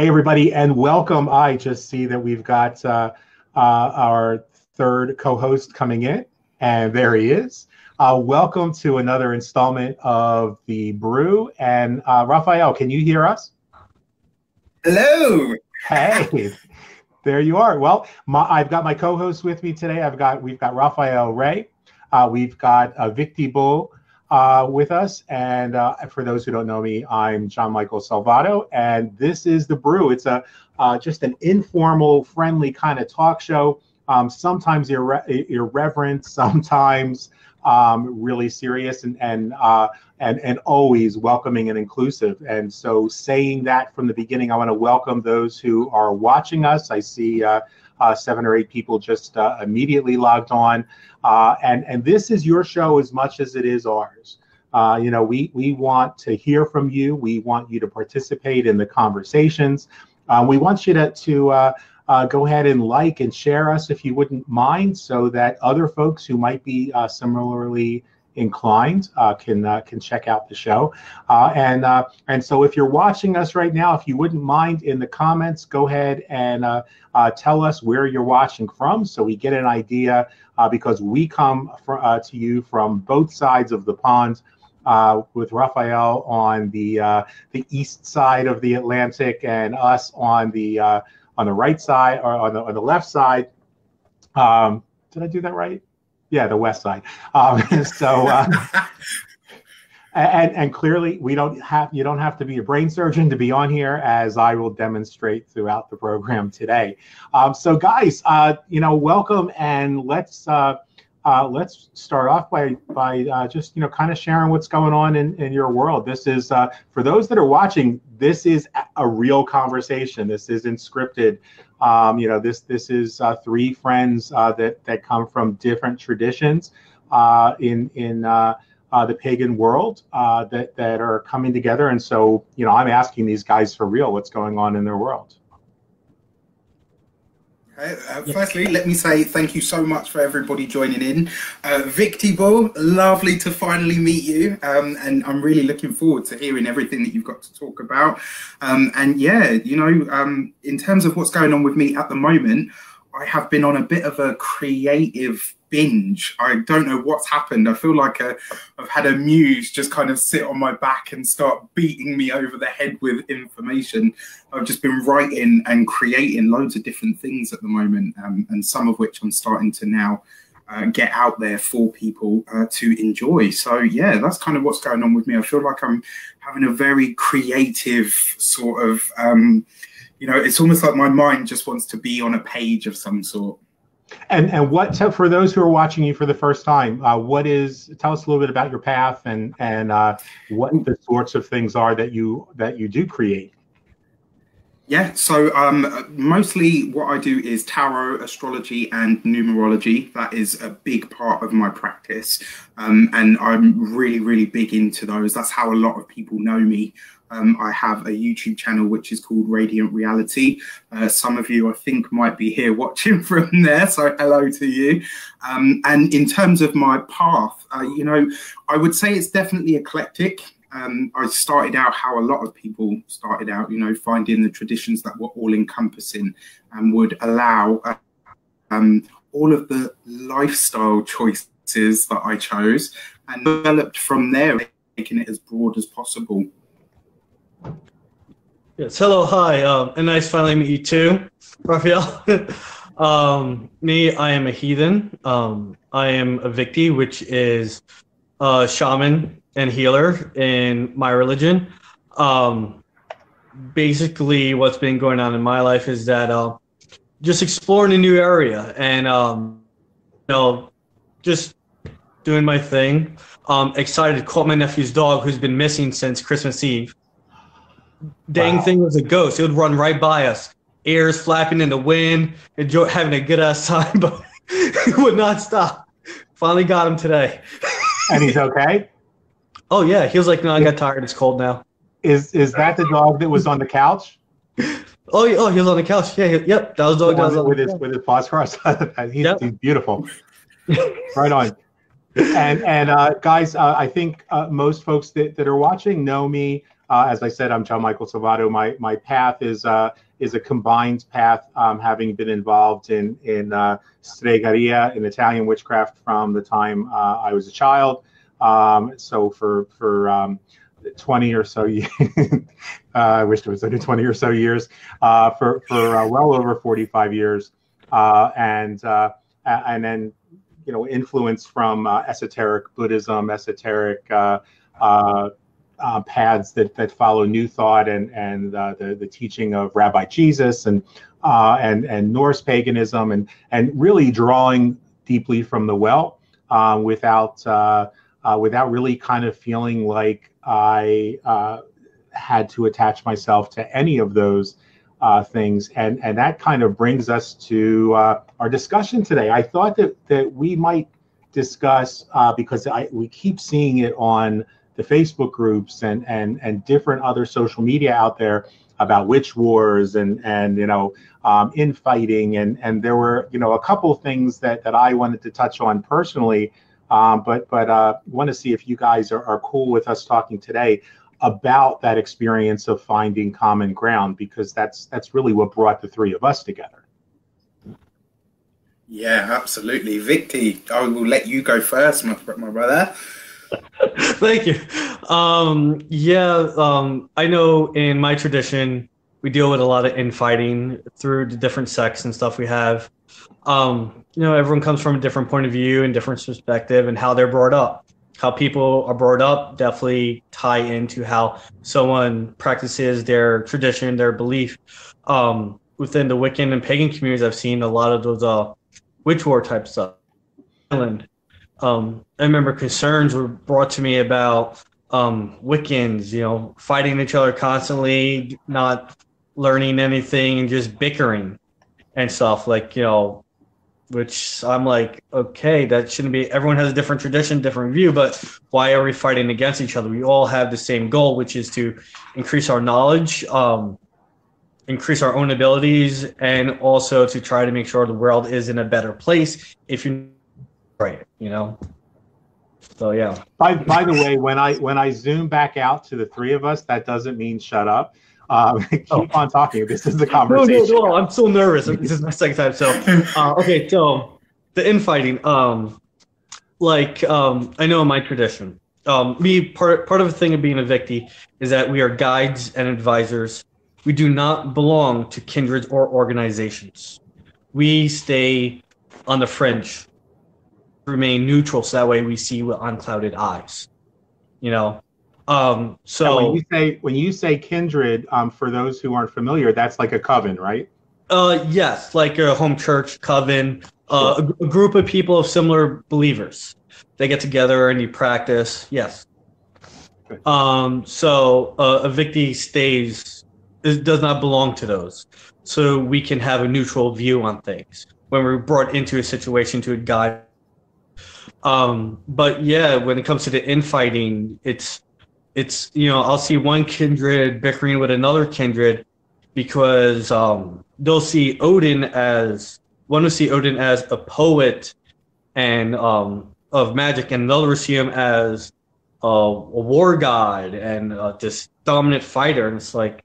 Hey, everybody, and welcome. I just see that we've got our third co-host coming in, and there he is. Welcome to another installment of the Brew. And Raphael, can you hear us? Hello. Hey, there you are. Well, I've got my co-host with me today. We've got Raphael Ray. We've got Victi Bull with us, and for those who don't know me, I'm John Michael Salvato, and this is the Brew. It's just an informal, friendly kind of talk show. Sometimes irreverent, sometimes really serious, and always welcoming and inclusive. And so, saying that from the beginning, I want to welcome those who are watching us. I see 7 or 8 people just immediately logged on. And this is your show as much as it is ours. We want to hear from you. We want you to participate in the conversations. We want you to go ahead and like and share us if you wouldn't mind, so that other folks who might be similarly inclined can check out the show. And so if you're watching us right now, if you wouldn't mind, in the comments, go ahead and tell us where you're watching from, so we get an idea, because we come to you from both sides of the pond, with Raphael on the east side of the Atlantic and us on the right side, or on the left side. Did I do that right? Yeah, the west side. And clearly, you don't have to be a brain surgeon to be on here, as I will demonstrate throughout the program today. So guys, welcome, and let's start off by just kind of sharing what's going on in your world. This is for those that are watching. This is a real conversation. This isn't scripted. This is 3 friends that come from different traditions in the pagan world that are coming together. And so, I'm asking these guys for real, what's going on in their world. Firstly, let me say thank you so much for everybody joining in. Victi Bull, lovely to finally meet you, and I'm really looking forward to hearing everything that you've got to talk about. And yeah, in terms of what's going on with me at the moment, I have been on a bit of a creative binge. I don't know what's happened. I feel like I've had a muse just kind of sit on my back and start beating me over the head with information. I've just been writing and creating loads of different things at the moment, and some of which I'm starting to now get out there for people to enjoy. So yeah, that's kind of what's going on with me. I feel like I'm having a very creative sort of, it's almost like my mind just wants to be on a page of some sort. And what, so for those who are watching you for the first time, tell us a little bit about your path and what the sorts of things are that you do create. Yeah, so mostly what I do is tarot, astrology, and numerology. That is a big part of my practice, and I'm really, really big into those. That's how a lot of people know me. I have a YouTube channel which is called Radiant Reality. Some of you, I think, might be here watching from there, so hello to you. And in terms of my path, I would say it's definitely eclectic. I started out how a lot of people started out, finding the traditions that were all-encompassing and would allow all of the lifestyle choices that I chose, and developed from there, making it as broad as possible. Yes, hello, hi, and nice finally meet you too, Raphael. I am a heathen. I am a Victi, which is a shaman and healer in my religion. Basically, what's been going on in my life is that just exploring a new area and just doing my thing. Excited to caught my nephew's dog, who's been missing since Christmas Eve. Dang Thing was a ghost. It would run right by us, ears flapping in the wind, having a good ass time, but it would not stop. Finally got him today. And he's okay? Oh yeah, he was like, no, I got tired. It's cold now. Is that the dog that was on the couch? Oh, he was on the couch. Yeah, yep, that was the dog. With his paws crossed. He's beautiful. Right on. And guys, I think most folks that are watching know me As I said, I'm John Michael Salvato. My path is a combined path, having been involved in stregaria, in Italian witchcraft, from the time I was a child. So for 20 or so years, I wish it was under 20 or so years, for well over 45 years, and then, you know, influence from esoteric Buddhism, esoteric paths that follow New Thought and the teaching of Rabbi Jesus and Norse paganism, and really drawing deeply from the well, without really kind of feeling like I had to attach myself to any of those things. And that kind of brings us to our discussion today. I thought that we might discuss, because we keep seeing it on the Facebook groups and different other social media out there about witch wars and you know, infighting, and there were, you know, a couple of things that I wanted to touch on personally, but want to see if you guys are cool with us talking today about that experience of finding common ground, because that's really what brought the three of us together. Yeah, absolutely. Victi, I will let you go first, my brother. Thank you. I know in my tradition, we deal with a lot of infighting through the different sects and stuff we have. You know, everyone comes from a different point of view and different perspective, and how they're brought up. How people are brought up definitely tie into how someone practices their tradition, their belief. Within the Wiccan and pagan communities, I've seen a lot of those witch war type stuff. I remember concerns were brought to me about Wiccans, you know, fighting each other constantly, not learning anything, and just bickering and stuff, like, you know, which I'm like, okay, that shouldn't be. Everyone has a different tradition, different view, but why are we fighting against each other? We all have the same goal, which is to increase our knowledge, increase our own abilities, and also to try to make sure the world is in a better place if you right, you know. So yeah. By the way, when I zoom back out to the three of us, that doesn't mean shut up. Keep on talking. This is the conversation. No, I'm so nervous. This is my second time. So okay, so the infighting. I know in my tradition, part of the thing of being a Victi is that we are guides and advisors. We do not belong to kindreds or organizations. We stay on the fringe, remain neutral, so that way we see with unclouded eyes, you know. So when you say kindred, for those who aren't familiar, that's like a coven, right? Yes, like a home church coven, a group of people of similar believers. They get together and you practice. Yes. Okay. So a Victi does not belong to those, so we can have a neutral view on things when we're brought into a situation to guide. But yeah, when it comes to the infighting, it's you know, I'll see one kindred bickering with another kindred because they'll see Odin as one will see Odin as a poet and of magic, and another will see him as a war god and this dominant fighter. And it's like,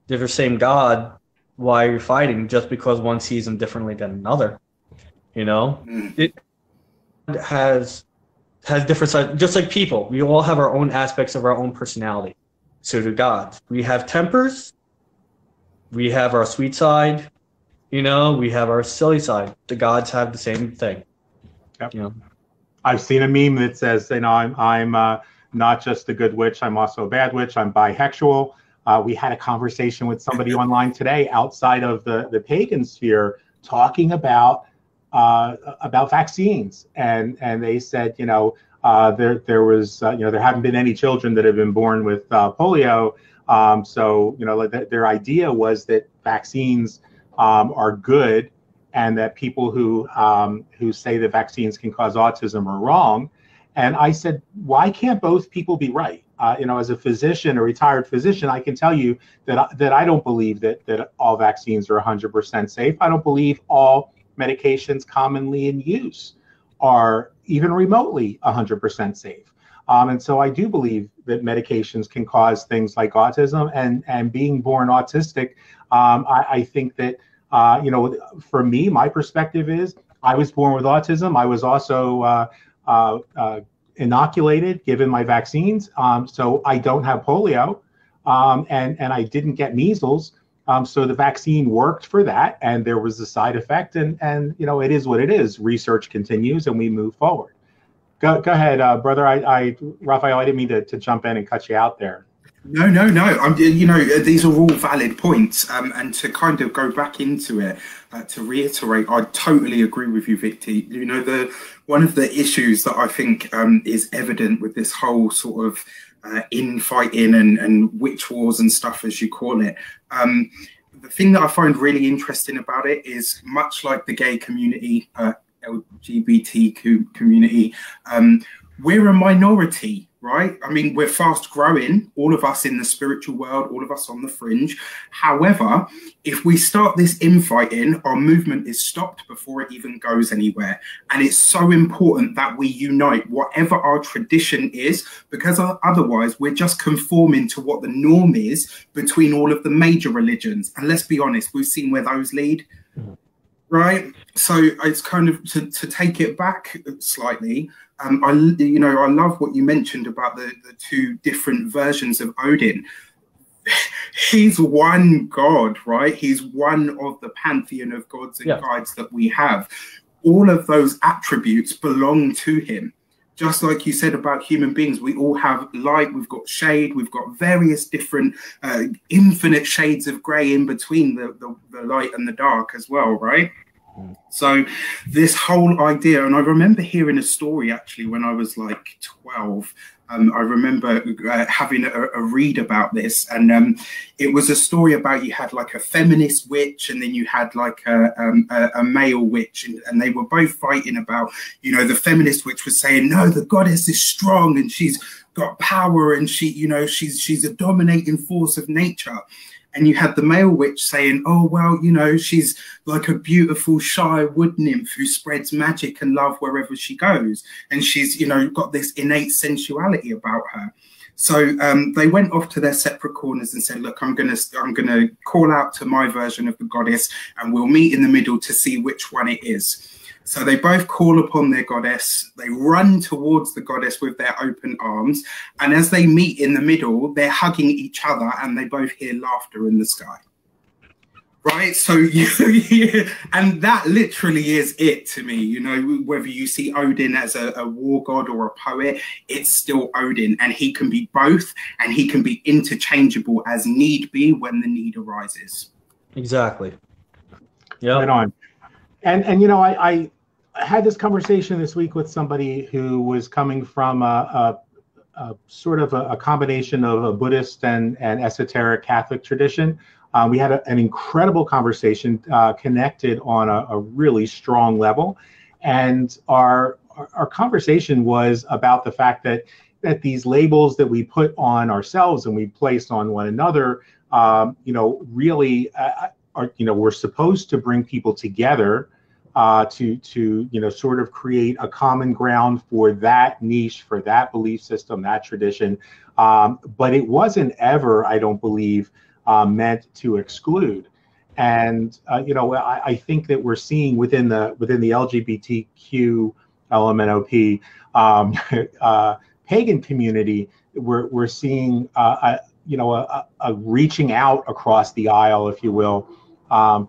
they're the same god. Why are you fighting? Just because one sees him differently than another, you know? It has different sides, just like people. We all have our own aspects of our own personality. So do gods. We have tempers. We have our sweet side. You know, we have our silly side. The gods have the same thing. Yep. You know? I've seen a meme that says, you know, I'm not just a good witch, I'm also a bad witch. I'm bisexual. We had a conversation with somebody online today outside of the pagan sphere talking about vaccines, and they said, you know, there was you know, there haven't been any children that have been born with polio, so you know, their idea was that vaccines are good, and that people who say that vaccines can cause autism are wrong. And I said, why can't both people be right? You know, as a physician, a retired physician, I can tell you that I don't believe that all vaccines are 100% safe. I don't believe all medications commonly in use are even remotely 100% safe. And so I do believe that medications can cause things like autism, and being born autistic. I think that, for me, my perspective is I was born with autism. I was also inoculated, given my vaccines. So I don't have polio, and I didn't get measles. So the vaccine worked for that, and there was a side effect, and it is what it is. Research continues, and we move forward. Go ahead, brother. Raphael, I didn't mean to jump in and cut you out there. No. These are all valid points. And to kind of go back into it, to reiterate, I totally agree with you, Victi. One of the issues that I think is evident with this whole sort of infighting and witch wars and stuff, as you call it, the thing that I find really interesting about it is, much like the gay community, LGBTQ community, we're a minority, right? I mean, we're fast growing, all of us in the spiritual world, all of us on the fringe. However, if we start this infighting, our movement is stopped before it even goes anywhere. And it's so important that we unite, whatever our tradition is, because otherwise we're just conforming to what the norm is between all of the major religions. And let's be honest, we've seen where those lead. Right, so it's kind of to take it back slightly. I love what you mentioned about the two different versions of Odin. He's one god, right? He's one of the pantheon of gods and guides that we have. All of those attributes belong to him. Just like you said about human beings, we all have light, we've got shade, we've got various different infinite shades of grey in between the light and the dark as well, right? So this whole idea, and I remember hearing a story actually when I was like 12. I remember having a read about this, and it was a story about, you had like a feminist witch, and then you had like a male witch, and they were both fighting about, the feminist witch was saying, no, the goddess is strong and she's got power, and she's a dominating force of nature. And you had the male witch saying, oh, well, she's like a beautiful, shy wood nymph who spreads magic and love wherever she goes. And she's, got this innate sensuality about her. So they went off to their separate corners and said, look, I'm gonna call out to my version of the goddess, and we'll meet in the middle to see which one it is. So they both call upon their goddess, they run towards the goddess with their open arms, and as they meet in the middle, they're hugging each other, and they both hear laughter in the sky. Right? So, and that literally is it to me, whether you see Odin as a war god or a poet, it's still Odin, and he can be both, and he can be interchangeable as need be when the need arises. Exactly. Yeah. Right on. And I had this conversation this week with somebody who was coming from a sort of a combination of a Buddhist and esoteric Catholic tradition. We had an incredible conversation, connected on a really strong level. And our conversation was about the fact that these labels that we put on ourselves and we place on one another, really are, we're supposed to bring people together to sort of create a common ground for that niche, for that belief system, that tradition. But it wasn't ever, I don't believe, meant to exclude. And I think that we're seeing within the LGBTQ LMNOP pagan community, we're seeing a reaching out across the aisle, if you will,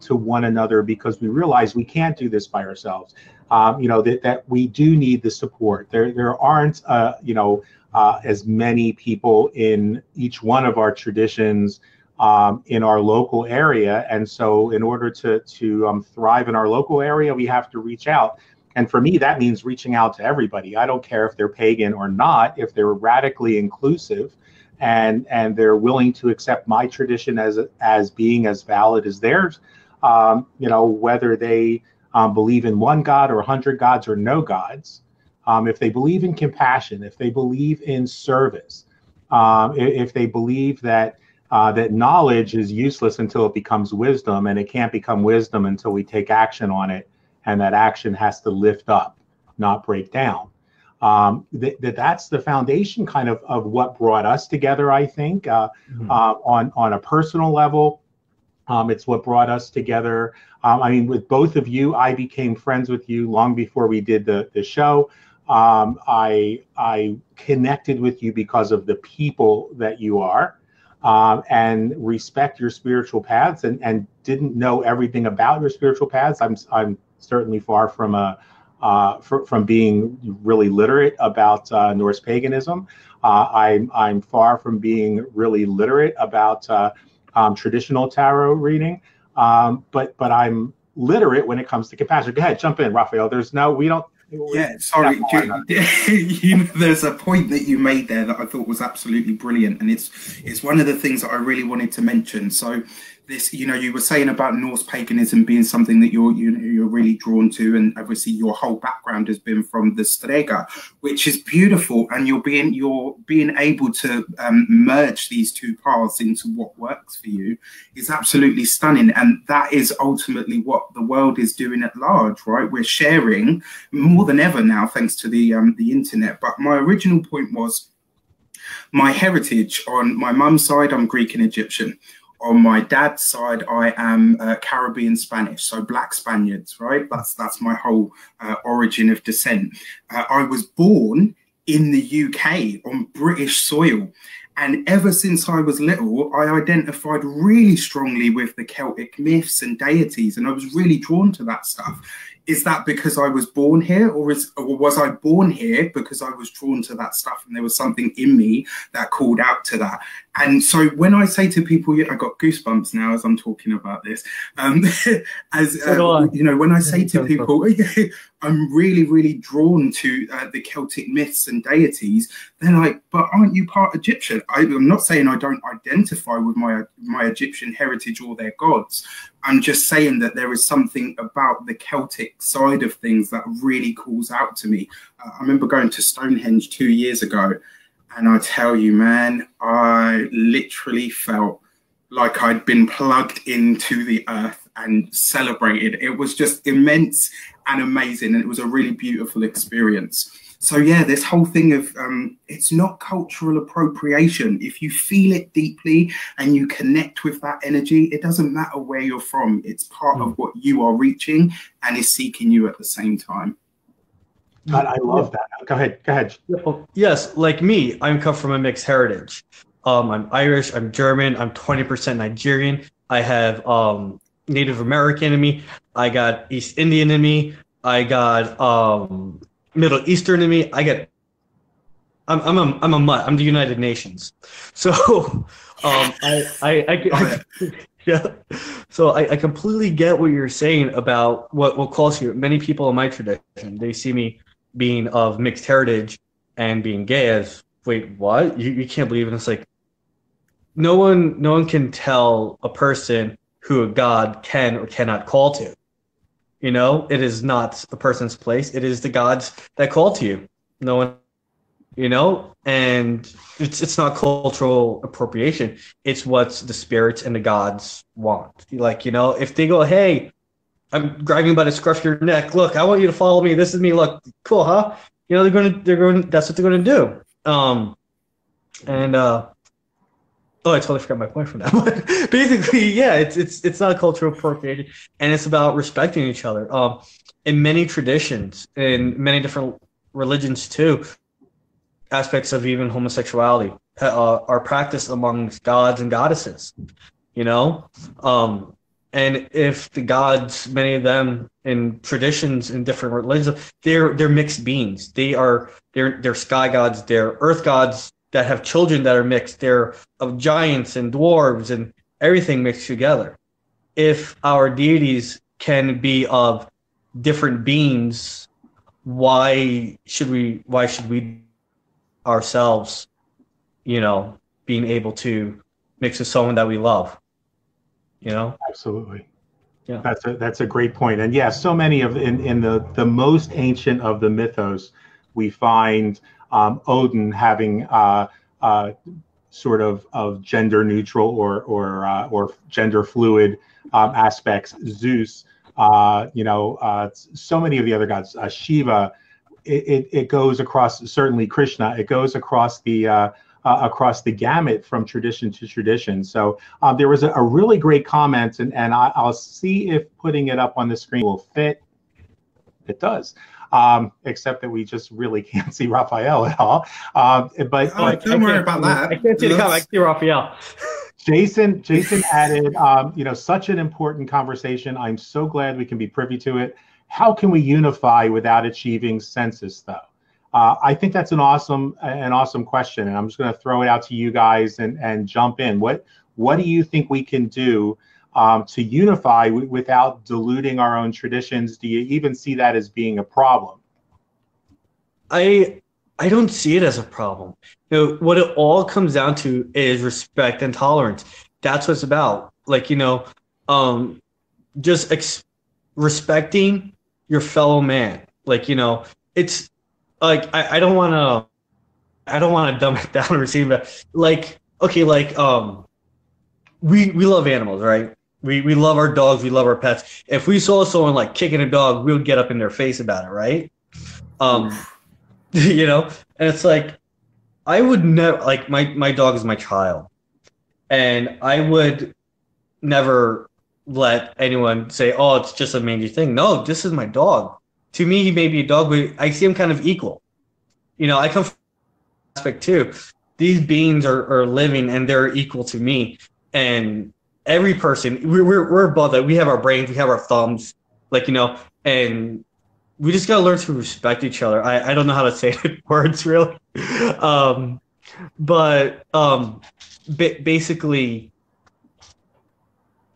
to one another, because we realize we can't do this by ourselves. That we do need the support. There aren't as many people in each one of our traditions in our local area, and so in order to thrive in our local area, we have to reach out. And for me, that means reaching out to everybody. I don't care if they're pagan or not, if they're radically inclusive and they're willing to accept my tradition as being as valid as theirs, whether they believe in one God or 100 gods or no gods, if they believe in compassion, if they believe in service, if they believe that knowledge is useless until it becomes wisdom, and it can't become wisdom until we take action on it, and that action has to lift up, not break down. That's the foundation kind of what brought us together, I think, on a personal level. It's what brought us together. I mean, with both of you, I became friends with you long before we did the show. I connected with you because of the people that you are, and respect your spiritual paths, and didn't know everything about your spiritual paths. I'm certainly far from being really literate about Norse paganism. I'm far from being really literate about traditional tarot reading, but I'm literate when it comes to compassion. Go ahead, jump in, Raphael. We don't. Yeah, sorry. There's a point that you made there that I thought was absolutely brilliant, and it's one of the things that I really wanted to mention. So this, you were saying about Norse paganism being something that you're really drawn to, and obviously your whole background has been from the Strega, which is beautiful, and you're being able to merge these two paths into what works for you is absolutely stunning, and that is ultimately what the world is doing at large, right? We're sharing more than ever now, thanks to the internet. But my original point was my heritage. On my mum's side, I'm Greek and Egyptian. On my dad's side, I am Caribbean Spanish, so Black Spaniards, right? That's my whole origin of descent. I was born in the UK on British soil. And ever since I was little, I identified really strongly with the Celtic myths and deities, and I was really drawn to that stuff. Is that because I was born here, or was I born here because I was drawn to that stuff and there was something in me that called out to that? And so when I say to people, I got goosebumps now as I'm talking about this. When I say to people, I'm really, really drawn to the Celtic myths and deities, they're like, but aren't you part Egyptian? I'm not saying I don't identify with my Egyptian heritage or their gods. I'm just saying that there is something about the Celtic side of things that really calls out to me. I remember going to Stonehenge 2 years ago, and I tell you, man, I literally felt like I'd been plugged into the earth and celebrated. It was just immense and amazing, and it was a really beautiful experience. So yeah, this whole thing of it's not cultural appropriation. If you feel it deeply and you connect with that energy, it doesn't matter where you're from. It's part of what you are reaching and is seeking you at the same time. God, I love that. Go ahead. Yes, like me, I'm come from a mixed heritage. I'm Irish, I'm German, I'm 20% Nigerian. I have Native American in me. I got East Indian in me. I got Middle Eastern in me. I'm a mutt. I'm the United Nations. So yeah. So I completely get what you're saying about what calls you. Many people in my tradition, they see me being of mixed heritage and being gay as, wait, what? You can't believe it. It's like no one can tell a person who a god can or cannot call to. It is not the person's place. It is the gods that call to you. No one, and it's not cultural appropriation. It's what the spirits and the gods want. Like, if they go, hey, I'm grabbing by the scruff of your neck. Look, I want you to follow me. This is me. Look, cool, huh? They're going. That's what they're going to do. Oh, I totally forgot my point from that. But basically, yeah, it's not cultural appropriation, and it's about respecting each other. In many traditions, in many different religions too, aspects of even homosexuality are practiced amongst gods and goddesses. And if the gods, many of them in traditions in different religions, they're mixed beings. They're sky gods, they're earth gods that have children that are mixed. They're of giants and dwarves and everything mixed together. If our deities can be of different beings, why should we ourselves, being able to mix with someone that we love? Absolutely. Yeah. That's a great point. And yeah, so many of in the most ancient of the mythos, we find Odin having sort of gender neutral or gender fluid aspects. Zeus, so many of the other gods, Shiva, it goes across, certainly Krishna, it goes across the gamut from tradition to tradition. So there was a really great comment, and I'll see if putting it up on the screen will fit. It does, except that we just really can't see Raphael at all. But don't worry about that. I can't see the comment. I can see Raphael. Jason added, such an important conversation. I'm so glad we can be privy to it. How can we unify without achieving census, though? I think that's an awesome question, and I'm just going to throw it out to you guys and jump in. What do you think we can do to unify without diluting our own traditions? Do you even see that as being a problem? I don't see it as a problem. What it all comes down to is respect and tolerance. That's what it's about. Like, just respecting your fellow man. Like, it's like I don't want to dumb it down or receive it. Like, okay, like we love animals, right? We love our dogs, we love our pets. If we saw someone like kicking a dog, we would get up in their face about it, right? And it's like, I would never, like, my dog is my child, and I would never let anyone say, oh, it's just a mangy thing. No, this is my dog. To me, he may be a dog, but I see him kind of equal. I come from that aspect too. These beings are living, and they're equal to me. And every person, we're above that. We have our brains, we have our thumbs, and we just gotta learn to respect each other. I don't know how to say it in words, really. Basically,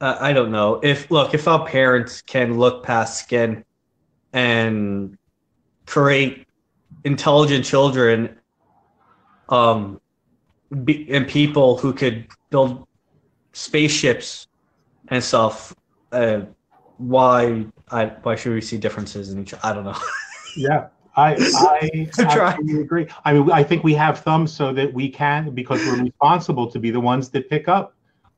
I don't know. If our parents can look past skin and create intelligent children, and people who could build spaceships and stuff, why should we see differences in each other? I don't know. Yeah, I absolutely agree. I mean, I think we have thumbs so that we can, because we're responsible to be the ones that pick up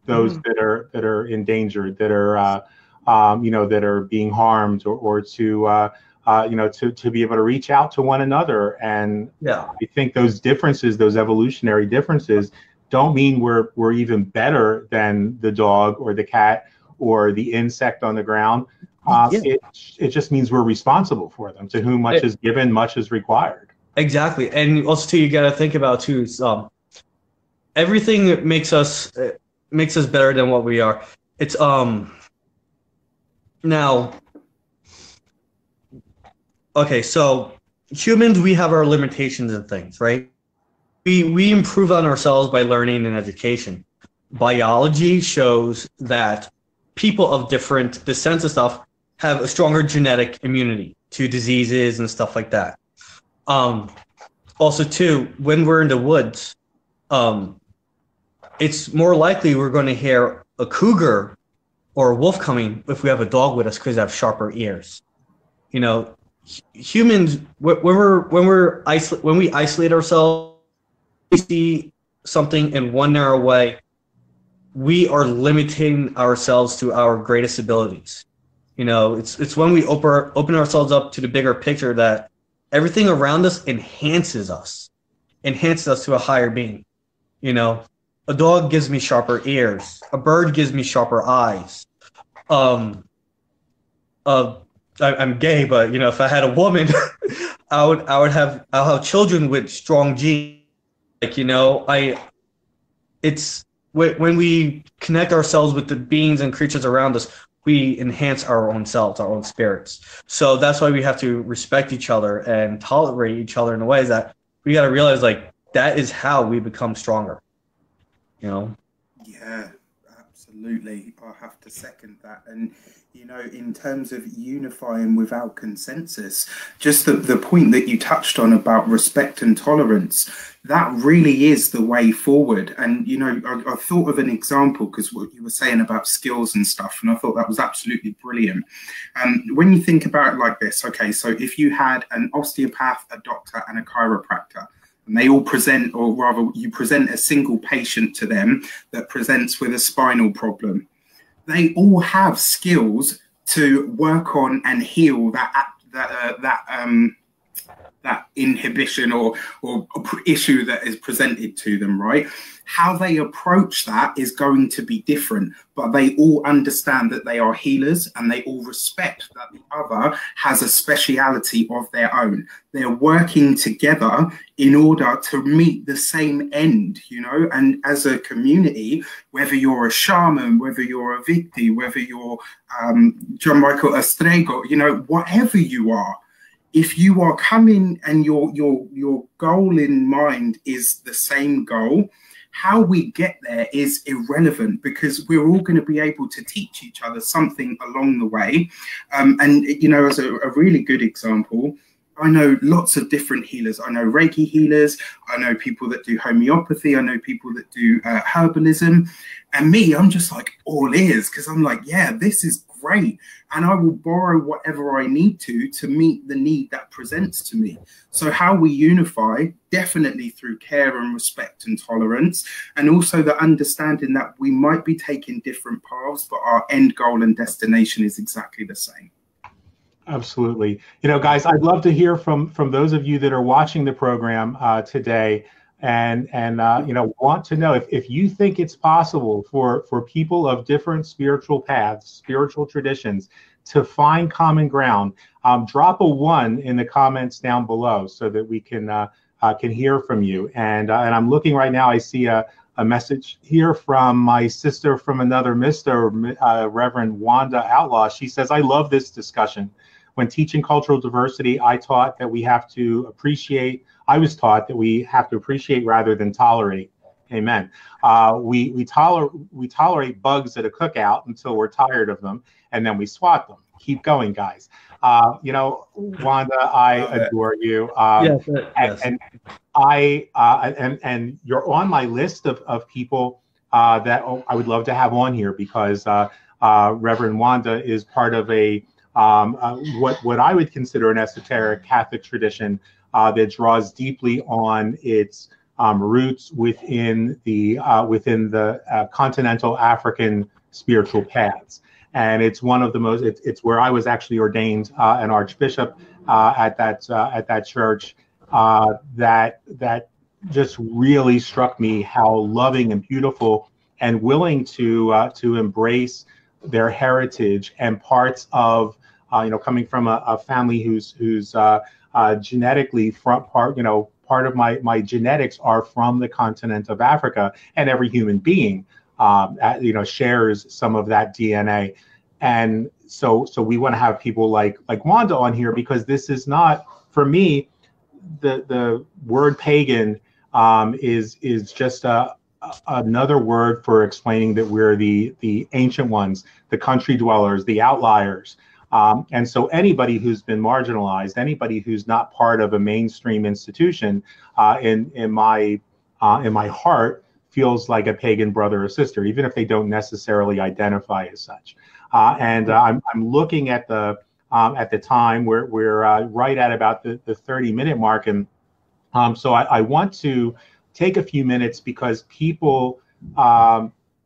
those that are endangered, that are that are being harmed, or to be able to reach out to one another. And yeah, I think those differences, those evolutionary differences, don't mean we're even better than the dog or the cat or the insect on the ground. It just means we're responsible for them. To whom much is given, much is required. Exactly. And also too, you got to think about too, everything that makes us better than what we are. It's now, okay, so humans, we have our limitations and things, right? We improve on ourselves by learning and education. Biology shows that people of different descents and stuff have a stronger genetic immunity to diseases and stuff like that. Also too, when we're in the woods, it's more likely we're going to hear a cougar or a wolf coming if we have a dog with us, because they have sharper ears. Humans, when we isolate ourselves, we see something in one narrow way, we are limiting ourselves to our greatest abilities. It's when we open ourselves up to the bigger picture that everything around us enhances us to a higher being. A dog gives me sharper ears. A bird gives me sharper eyes. I'm gay, but if I had a woman, I'll have children with strong genes. It's when we connect ourselves with the beings and creatures around us, we enhance our own selves, our own spirits. So that's why we have to respect each other and tolerate each other in the ways that we got to realize, that is how we become stronger. Yeah, absolutely. I have to second that. And in terms of unifying without consensus, just the point that you touched on about respect and tolerance, that really is the way forward. And I thought of an example, because what you were saying about skills and stuff, and I thought that was absolutely brilliant. When you think about it like this, okay, so if you had an osteopath, a doctor, and a chiropractor, and they all present, or rather you present a single patient to them that presents with a spinal problem, they all have skills to work on and heal that inhibition or issue that is presented to them, right? How they approach that is going to be different, but they all understand that they are healers, and they all respect that the other has a speciality of their own. They're working together in order to meet the same end, you know, and as a community, whether you're a shaman, whether you're a Victi, whether you're John Michael Astrego, you know, whatever you are, if you are coming and your goal in mind is the same goal, how we get there is irrelevant, because we're all going to be able to teach each other something along the way. And, you know, as a really good example, I know lots of different healers. I know Reiki healers. I know people that do homeopathy. I know people that do herbalism. And me, I'm just like all ears, because I'm like, yeah, this is great. And I will borrow whatever I need to meet the need that presents to me. So how we unify, definitely through care and respect and tolerance, and also the understanding that we might be taking different paths, but our end goal and destination is exactly the same. Absolutely. You know, guys, I'd love to hear from those of you that are watching the program today, and you know, want to know if you think it's possible for people of different spiritual paths, spiritual traditions, to find common ground. Drop a 1 in the comments down below so that we can hear from you. And I'm looking right now. I see a message here from my sister from another mister, Reverend Wanda Outlaw. She says, I love this discussion. When teaching cultural diversity, I was taught that we have to appreciate rather than tolerate. Amen. We tolerate bugs at a cookout until we're tired of them, and then we swat them. Keep going, guys. You know, Wanda, I adore you. Yes. And and you're on my list of people that I would love to have on here, because Reverend Wanda is part of a what I would consider an esoteric Catholic tradition that draws deeply on its roots within the continental African spiritual paths. And it's one of the most. It's where I was actually ordained an archbishop at that church. That just really struck me, how loving and beautiful and willing to embrace their heritage and parts of you know, coming from a family who's genetically part of my genetics are from the continent of Africa, and every human being you know, shares some of that DNA. And so we want to have people like Wanda on here, because this is not, for me, the word pagan is just another word for explaining that we're the ancient ones, the country dwellers, the outliers. And so anybody who's been marginalized, anybody who's not part of a mainstream institution, in my heart, feels like a pagan brother or sister, even if they don't necessarily identify as such. And I'm looking at the time. We're right at about the 30-minute mark, and so I want to take a few minutes, because people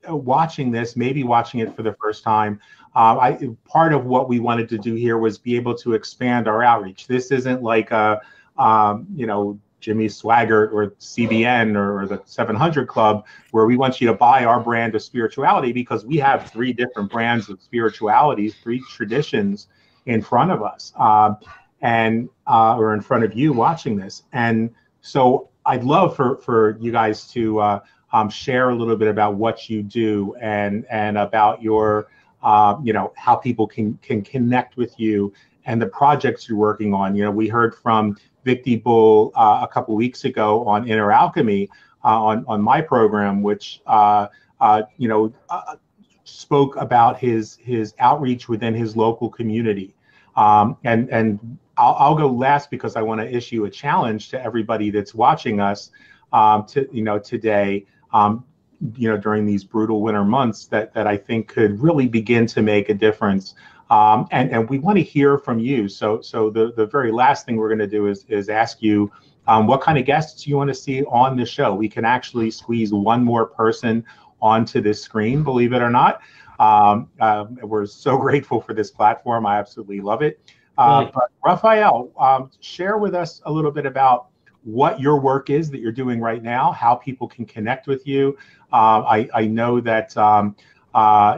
watching this, maybe watching it for the first time, part of what we wanted to do here was be able to expand our outreach. This isn't like a you know, Jimmy Swaggart or CBN or the 700 Club, where we want you to buy our brand of spirituality, because we have 3 different brands of spirituality, 3 traditions in front of us, or in front of you watching this. And so I'd love for you guys to share a little bit about what you do, and about your you know, how people can connect with you and the projects you're working on. You know, we heard from Victi Bull a couple of weeks ago on Inner Alchemy on my program, which you know, spoke about his outreach within his local community. And I'll go last, because I want to issue a challenge to everybody that's watching us today, you know, during these brutal winter months, that I think could really begin to make a difference. And we want to hear from you. So the very last thing we're going to do is ask you what kind of guests you want to see on the show. We can actually squeeze one more person onto this screen, believe it or not. We're so grateful for this platform. I absolutely love it. But Raphael, share with us a little bit about what your work is that you're doing right now, how people can connect with you. I know that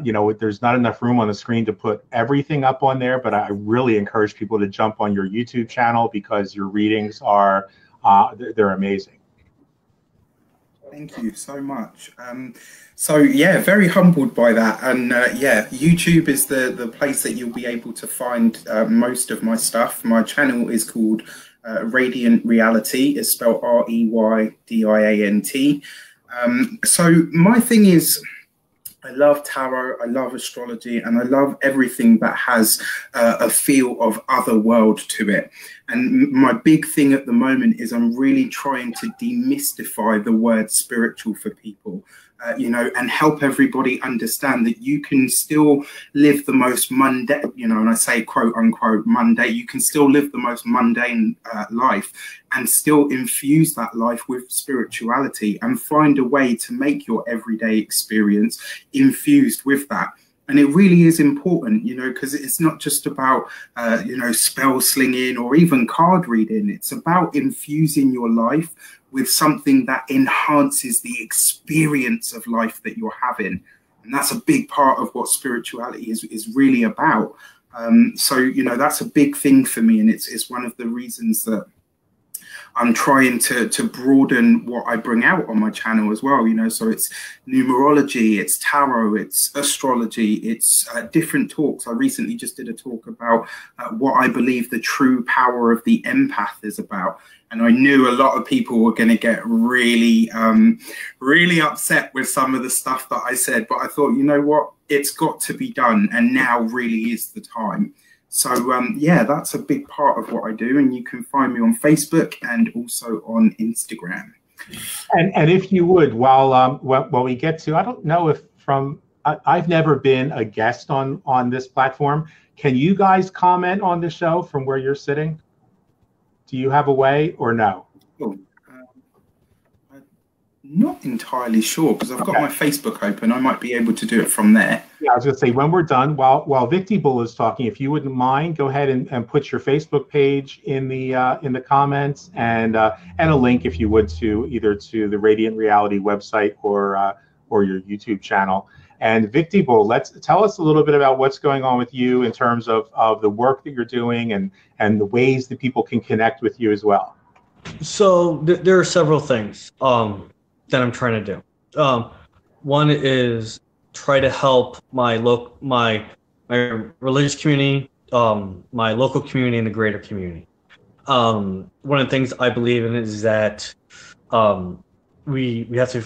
you know, there's not enough room on the screen to put everything up on there, but I really encourage people to jump on your YouTube channel because your readings are they're amazing. Thank you so much. So yeah, very humbled by that. And yeah, YouTube is the place that you'll be able to find most of my stuff. My channel is called Radiant Reality. It's spelled REYDIANT. So my thing is, I love tarot, I love astrology, and I love everything that has a feel of other world to it. And my big thing at the moment is I'm really trying to demystify the word spiritual for people, you know, and help everybody understand that you can still live the most mundane, you know, and I say quote unquote mundane, you can still live the most mundane life and still infuse that life with spirituality and find a way to make your everyday experience infused with that. And it really is important, you know, because it's not just about, you know, spell slinging or even card reading. It's about infusing your life with something that enhances the experience of life that you're having. And that's a big part of what spirituality is really about. So, you know, that's a big thing for me. And it's one of the reasons that I'm trying to broaden what I bring out on my channel as well, you know, so it's numerology, it's tarot, it's astrology, it's different talks. I recently just did a talk about what I believe the true power of the empath is about. And I knew a lot of people were going to get really, really upset with some of the stuff that I said, but I thought, you know what, it's got to be done. And now really is the time. So, yeah, that's a big part of what I do. And you can find me on Facebook and also on Instagram. And if you would, while we get to, I don't know if I've never been a guest on this platform. Can you guys comment on the show from where you're sitting? Do you have a way or no? Oh, I'm not entirely sure because I've got my Facebook open. I might be able to do it from there. Yeah, I was going to say, when we're done, while Victi Bull is talking, if you wouldn't mind, go ahead and put your Facebook page in the comments and a link, if you would, to either to the Radiant Reality website or your YouTube channel. And Victi Bull, tell us a little bit about what's going on with you in terms of the work that you're doing and the ways that people can connect with you as well. So there are several things that I'm trying to do. One is try to help my religious community, my local community, and the greater community. One of the things I believe in is that we have to,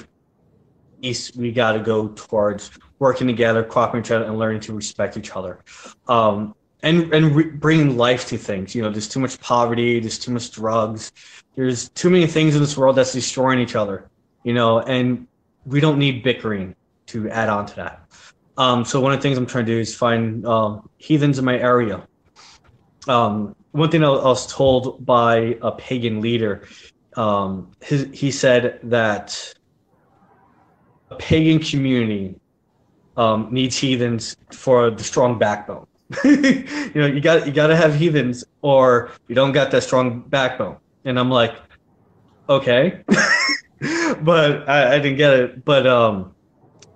we got to go towards working together, cooperating each other, and learning to respect each other, and bringing life to things. You know, there's too much poverty, there's too much drugs, there's too many things in this world that's destroying each other. You know, and we don't need bickering to add on to that. So one of the things I'm trying to do is find heathens in my area. One thing I was told by a pagan leader, he said that a pagan community needs heathens for the strong backbone. You know, you got to have heathens, or you don't got that strong backbone. And I'm like, okay. But I didn't get it. But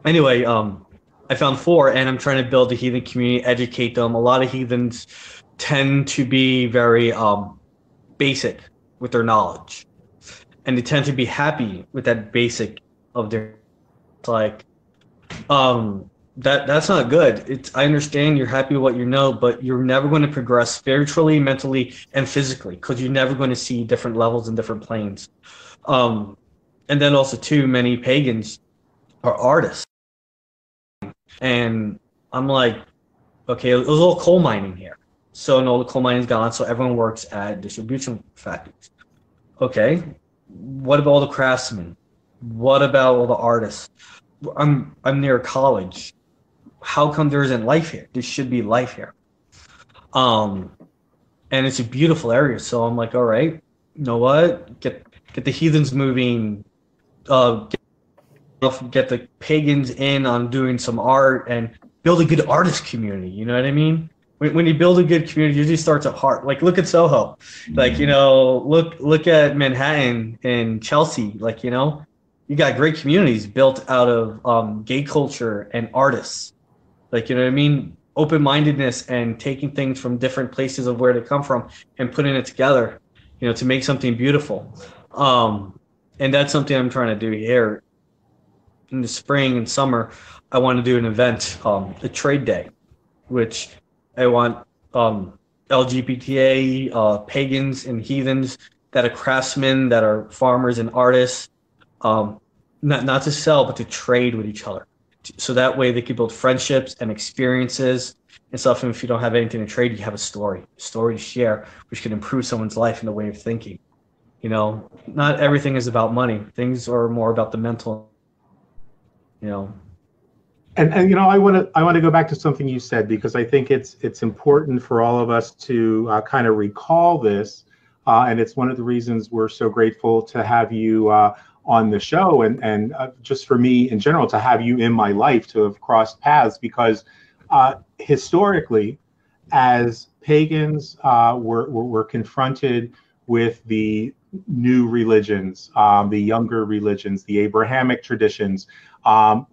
anyway, I found 4, and I'm trying to build a heathen community, educate them. A lot of heathens tend to be very basic with their knowledge, and they tend to be happy with that basic of their. It's like that's not good. I understand you're happy with what you know, but you're never going to progress spiritually, mentally, and physically because you're never going to see different levels and different planes. And then also, too, many pagans are artists. And I'm like, okay, it was all coal mining here. So, no, the coal mining's gone, so everyone works at distribution factories. Okay, what about all the craftsmen? What about all the artists? I'm near college. How come there isn't life here? There should be life here. And it's a beautiful area. So I'm like, all right, you know what? Get the heathens moving. Get the pagans in on doing some art and build a good artist community. You know what I mean? when you build a good community, it usually starts at heart. Like look at Soho, like look at Manhattan and Chelsea. Like you got great communities built out of gay culture and artists. Like what I mean, open-mindedness and taking things from different places of where they come from and putting it together, to make something beautiful. And that's something I'm trying to do here in the spring and summer. I want to do an event, a trade day, which I want LGBT pagans and heathens that are craftsmen, that are farmers and artists, not to sell, but to trade with each other. So that way they can build friendships and experiences and stuff. And if you don't have anything to trade, you have a story to share, which can improve someone's life and the way of thinking. Not everything is about money. Things are more about the mental, And I want to go back to something you said, because I think it's important for all of us to kind of recall this, and it's one of the reasons we're so grateful to have you on the show, and just for me in general to have you in my life, to have crossed paths, because historically, as pagans, we're confronted with the new religions, the younger religions, the Abrahamic traditions.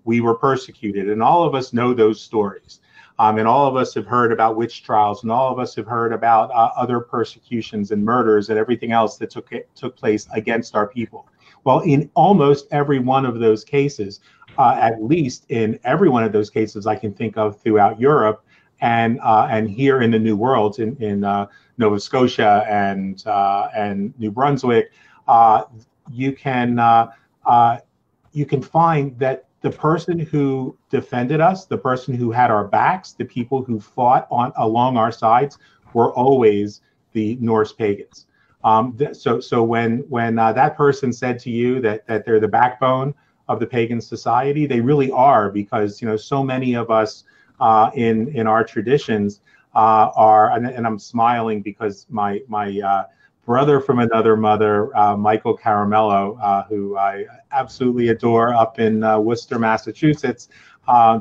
We were persecuted, and all of us know those stories. And all of us have heard about witch trials, and all of us have heard about other persecutions and murders and everything else that took place against our people. Well, in almost every one of those cases, at least in every one of those cases I can think of throughout Europe and here in the New World, in Nova Scotia and New Brunswick, you can find that the person who defended us, the person who had our backs, the people who fought along our sides, were always the Norse pagans. So when that person said to you that they're the backbone of the pagan society, they really are, because so many of us in our traditions are, and I'm smiling because my brother from another mother, Michael Caramello, who I absolutely adore, up in Worcester, Massachusetts,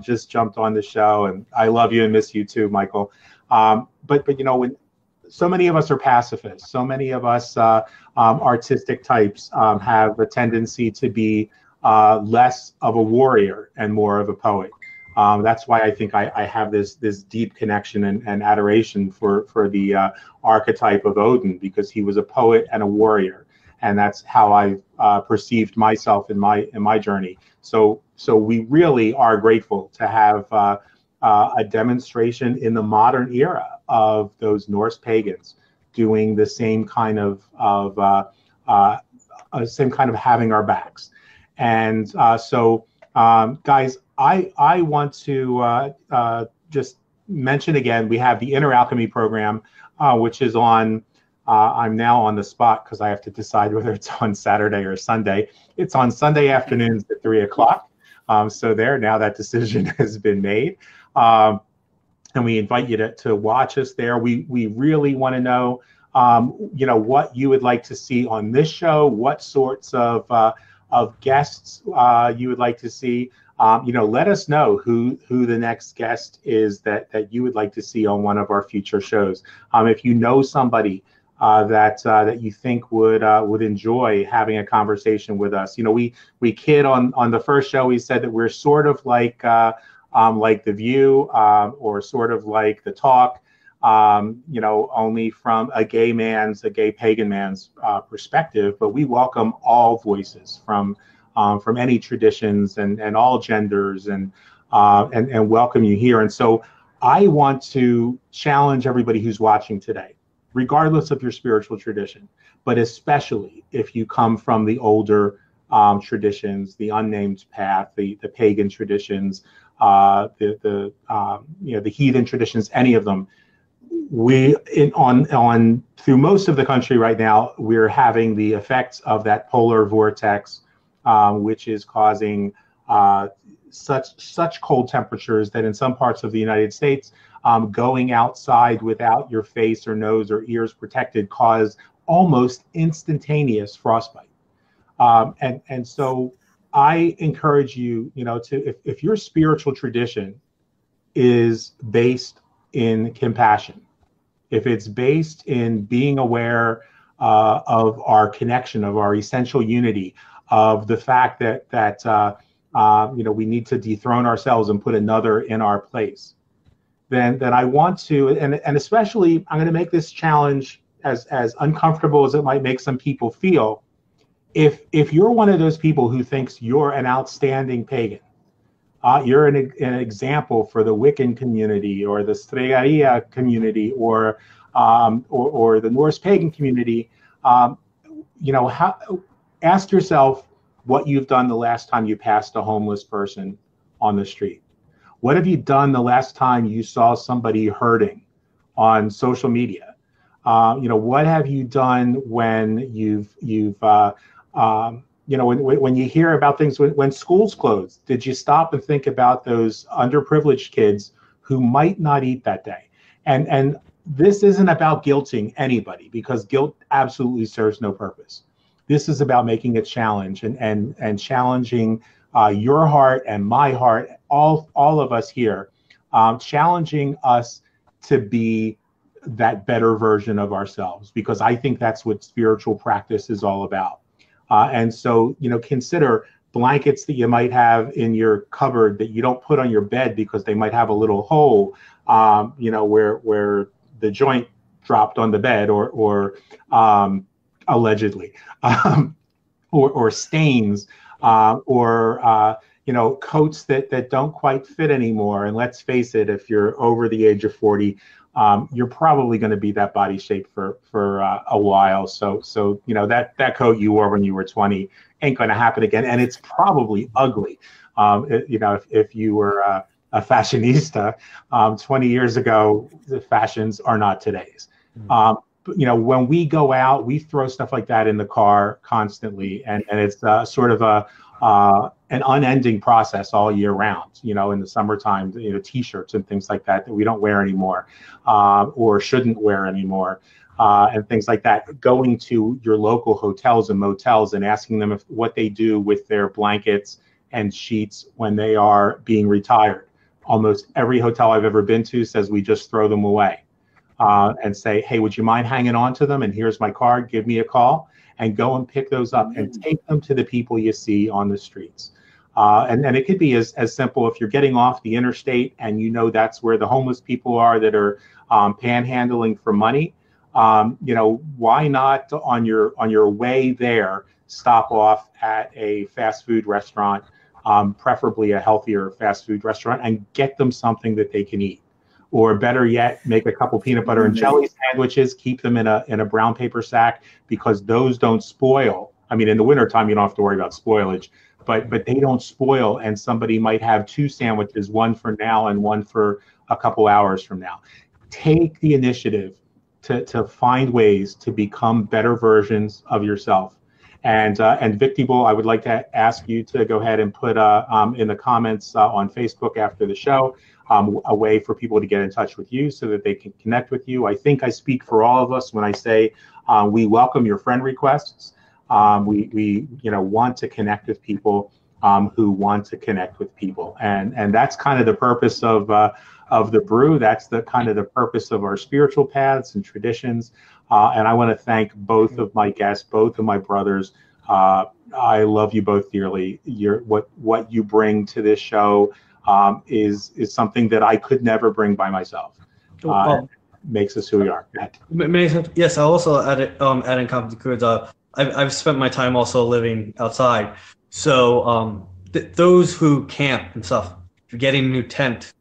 just jumped on the show, and I love you and miss you too, Michael. But when so many of us are pacifists, so many of us artistic types have a tendency to be less of a warrior and more of a poet. That's why I think I have this deep connection and adoration for the archetype of Odin, because he was a poet and a warrior, and that's how I perceived myself in my journey. So we really are grateful to have a demonstration in the modern era of those Norse pagans doing the same kind of having our backs. And so guys, I want to just mention again, we have the Inner Alchemy program, which is on, I'm now on the spot because I have to decide whether it's on Saturday or Sunday. It's on Sunday afternoons at 3 o'clock. So now that decision has been made. And we invite you to watch us there. We really want to know, what you would like to see on this show, what sorts of guests you would like to see. Let us know who the next guest is that you would like to see on one of our future shows. If you know somebody that you think would enjoy having a conversation with us, we kid on the first show. We said that we're sort of like The View, or sort of like The Talk, only from a gay pagan man's perspective. But we welcome all voices from any traditions and all genders, and welcome you here. And so I want to challenge everybody who's watching today, regardless of your spiritual tradition, but especially if you come from the older traditions, the unnamed path, the pagan traditions, the heathen traditions, any of them. Through most of the country right now, we're having the effects of that polar vortex, which is causing such cold temperatures that in some parts of the United States, going outside without your face or nose or ears protected cause almost instantaneous frostbite. And so I encourage you, if your spiritual tradition is based in compassion, if it's based in being aware of our connection, of our essential unity, of the fact that we need to dethrone ourselves and put another in our place, then I want to, and especially I'm going to make this challenge as uncomfortable as it might make some people feel. If you're one of those people who thinks you're an outstanding pagan, you're an example for the Wiccan community or the Stregaria community or the Norse pagan community, ask yourself what you've done the last time you passed a homeless person on the street. What have you done the last time you saw somebody hurting on social media? What have you done when when you hear about things when schools close? Did you stop and think about those underprivileged kids who might not eat that day? And this isn't about guilting anybody, because guilt absolutely serves no purpose. This is about making a challenge and challenging your heart and my heart, all of us here, challenging us to be that better version of ourselves, because I think that's what spiritual practice is all about. And so, consider blankets that you might have in your cupboard that you don't put on your bed because they might have a little hole, where the joint dropped on the bed, or allegedly, or stains, or coats that don't quite fit anymore. And let's face it, if you're over the age of 40, you're probably going to be that body shape for a while. So that coat you wore when you were 20 ain't going to happen again, and it's probably ugly. If you were a fashionista 20 years ago, the fashions are not today's. When we go out, we throw stuff like that in the car constantly, and it's sort of an unending process all year round. In the summertime, T-shirts and things like that we don't wear anymore, or shouldn't wear anymore, and things like that. Going to your local hotels and motels and asking them what they do with their blankets and sheets when they are being retired. Almost every hotel I've ever been to says we just throw them away, and say, hey, would you mind hanging on to them? And here's my card, give me a call, and go and pick those up and take them to the people you see on the streets. And it could be as simple, if you're getting off the interstate and that's where the homeless people are that are panhandling for money, why not on your way there stop off at a fast food restaurant, preferably a healthier fast food restaurant, and get them something that they can eat. Or better yet, make a couple peanut butter and jelly sandwiches, keep them in a brown paper sack, because those don't spoil. I mean, in the wintertime, you don't have to worry about spoilage, but they don't spoil, and somebody might have two sandwiches, one for now and one for a couple hours from now. Take the initiative to find ways to become better versions of yourself. And Victible, I would like to ask you to go ahead and put in the comments on Facebook after the show a way for people to get in touch with you so that they can connect with you. I think I speak for all of us when I say we welcome your friend requests. We want to connect with people who want to connect with people, and that's kind of the purpose of the Brew. That's the kind of the purpose of our spiritual paths and traditions. And I want to thank both of my guests, both of my brothers. I love you both dearly. What you bring to this show is something that I could never bring by myself. Makes us who we are. Yes, I also add in comments. I've spent my time also living outside. So those who camp and stuff, if you're getting a new tent,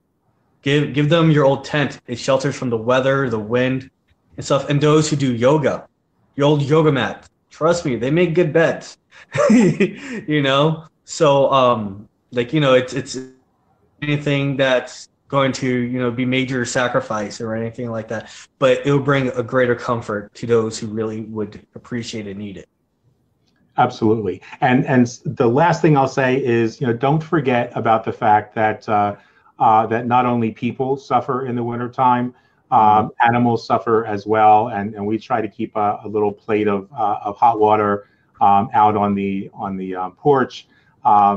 give them your old tent. It shelters from the weather, the wind, and stuff. And those who do yoga, your old yoga mat, trust me, they make good beds. So it's anything that's going to be major sacrifice or anything like that, but it will bring a greater comfort to those who really would appreciate and need it. Absolutely. And the last thing I'll say is, don't forget about the fact that that not only people suffer in the wintertime, animals suffer as well. And we try to keep a little plate of hot water out on the porch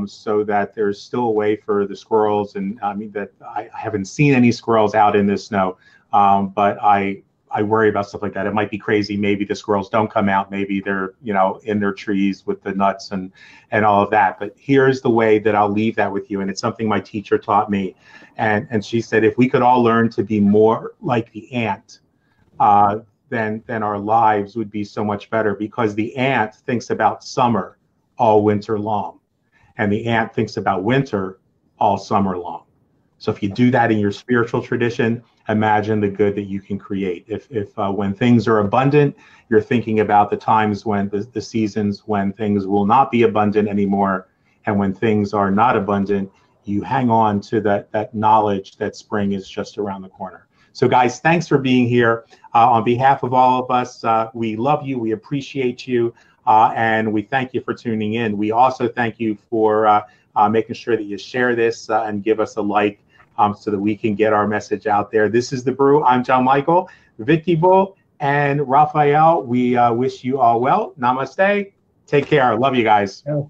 so that there's still a way for the squirrels. And I mean, that I haven't seen any squirrels out in the snow, but I worry about stuff like that. It might be crazy. Maybe the squirrels don't come out. Maybe they're, you know, in their trees with the nuts and all of that. But here's the way that I'll leave that with you. And it's something my teacher taught me. And she said, if we could all learn to be more like the ant, then our lives would be so much better, because the ant thinks about summer all winter long, and the ant thinks about winter all summer long. So if you do that in your spiritual tradition, imagine the good that you can create. If when things are abundant, you're thinking about the times when the seasons when things will not be abundant anymore, and when things are not abundant, you hang on to that knowledge that spring is just around the corner. So guys, thanks for being here. On behalf of all of us, we love you, we appreciate you, and we thank you for tuning in. We also thank you for making sure that you share this and give us a like, so that we can get our message out there. This is The Brew. I'm John Michael, Vicky Bull, and Raphael. We wish you all well. Namaste. Take care. Love you guys. Yeah.